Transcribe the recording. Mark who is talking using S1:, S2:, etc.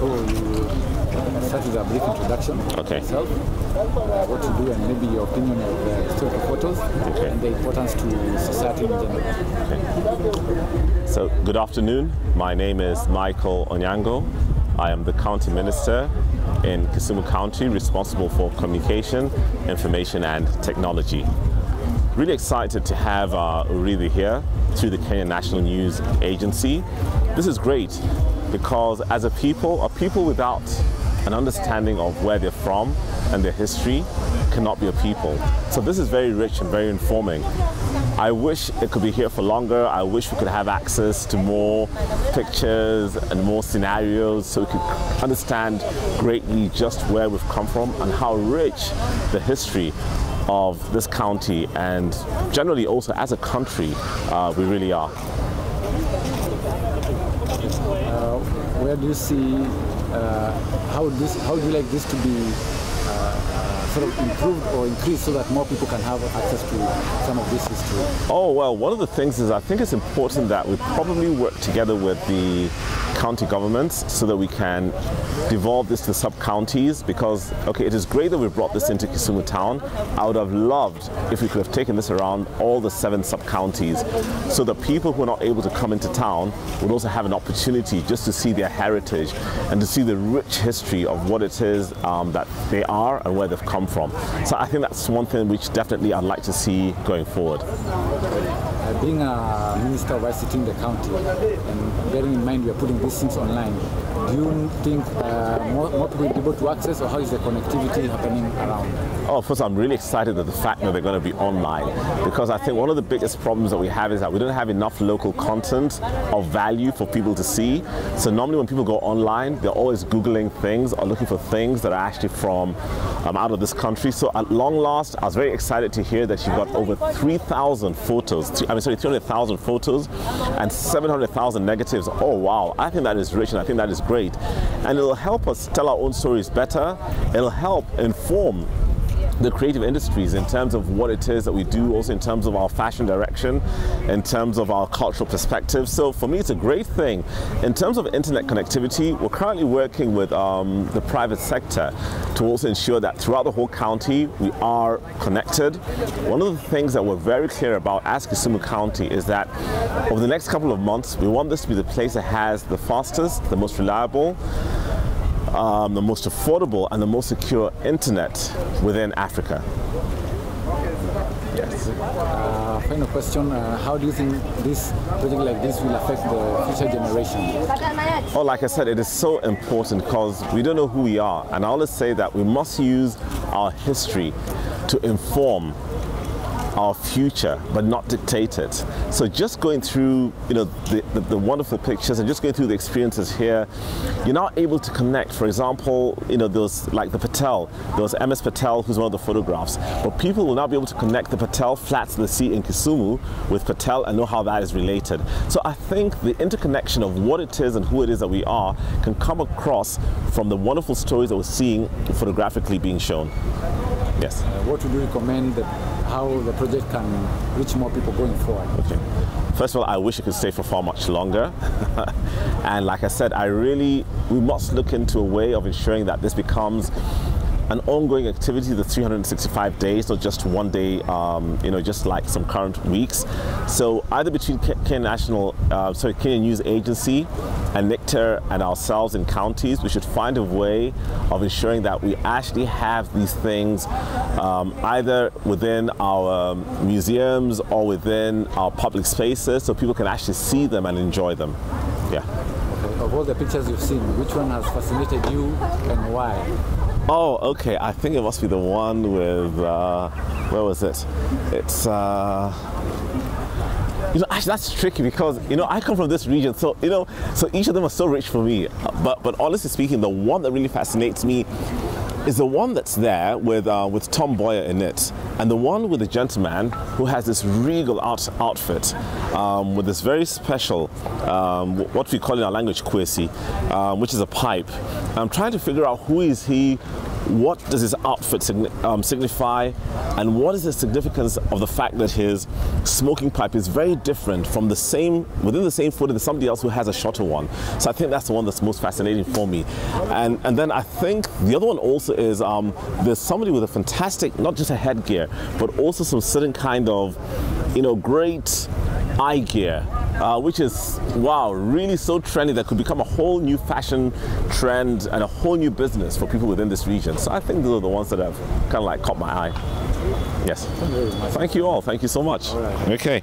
S1: So you start with a brief introduction of yourself, what you do, and maybe your opinion of historical photos and the importance to society in general.
S2: Okay. So good afternoon. My name is Michael Onyango. I am the County Minister in Kisumu County, responsible for communication, information and technology. Really excited to have Urithi here through the Kenya National News Agency. This is great because as a people without an understanding of where they're from and their history cannot be a people. So this is very rich and very informing. I wish it could be here for longer. I wish we could have access to more pictures and more scenarios so we could understand greatly just where we've come from and how rich the history of this county and generally also as a country we really are.
S1: Where do you see, how would you like this to be sort of improved or increased so that more people can have access to some of this history?
S2: Oh, well, one of the things is I think it's important that we probably work together with the county governments so that we can devolve this to sub-counties because, okay, it is great that we've brought this into Kisumu town. I would have loved if we could have taken this around all the 7 sub-counties so that people who are not able to come into town would also have an opportunity just to see their heritage and to see the rich history of what it is that they are and where they've come from. So I think that's one thing which definitely I'd like to see going forward.
S1: Being a minister of ICT in the county and bearing in mind we are putting these things online, do you think more people will be able to access, or how is the connectivity happening around?
S2: Oh, first I'm really excited at the fact that they're going to be online because I think one of the biggest problems that we have is that we don't have enough local content of value for people to see. So normally when people go online, they're always Googling things or looking for things that are actually from out of this country. So at long last, I was very excited to hear that you've got over 3,000 photos, 300,000 photos and 700,000 negatives. Oh wow, I think that is rich and I think that is great. And it'll help us tell our own stories better. It'll help inform the creative industries in terms of what it is that we do, also in terms of our fashion direction, in terms of our cultural perspective. So for me, it's a great thing. In terms of internet connectivity, we're currently working with the private sector to also ensure that throughout the whole county, we are connected. One of the things that we're very clear about as Kisumu County is that over the next couple of months, we want this to be the place that has the fastest, the most reliable, the most affordable and the most secure internet within Africa.
S1: Yes. Final question, how do you think this project like this will affect the future generation?
S2: Oh, like I said, it is so important because we don't know who we are, and I always say that we must use our history to inform our future, but not dictate it. So just going through, the wonderful pictures and just going through the experiences here, you're now able to connect. For example, those like the Patel, there was MS Patel, who's one of the photographs. But people will now be able to connect the Patel flats of the sea in Kisumu with Patel and know how that is related. So I think the interconnection of what it is and who it is that we are can come across from the wonderful stories that we're seeing photographically being shown. Yes.
S1: What would you recommend how the project can reach more people going forward?
S2: Okay. First of all, I wish it could stay for far much longer. And like I said, we must look into a way of ensuring that this becomes an ongoing activity, the 365 days, not just one day, just like some current weeks. So either between Kenya News Agency and NICTER and ourselves in counties, we should find a way of ensuring that we actually have these things either within our museums or within our public spaces so people can actually see them and enjoy them. Yeah.
S1: Okay. Of all the pictures you've seen, which one has fascinated you and why?
S2: Oh, okay. I think it must be the one with, where was it? It's, actually that's tricky because, I come from this region, so, so each of them are so rich for me. But honestly speaking, the one that really fascinates me is the one that's there with Tom Boyer in it, and the one with the gentleman who has this regal outfit with this very special, what we call in our language, kwesi, which is a pipe. I'm trying to figure out who is he, what does his outfit signify, and what is the significance of the fact that his smoking pipe is very different from within the same footage as somebody else who has a shorter one. So I think that's the one that's most fascinating for me. And then I think the other one also is there's somebody with a fantastic, not just a headgear, but also some certain kind of, great eye gear, which is, wow, really so trendy that could become a whole new fashion trend and a whole new business for people within this region. So I think those are the ones that have kind of like caught my eye. Yes.
S1: Thank you very much.
S2: Thank you all. Thank you so much.
S1: All right.
S2: Okay.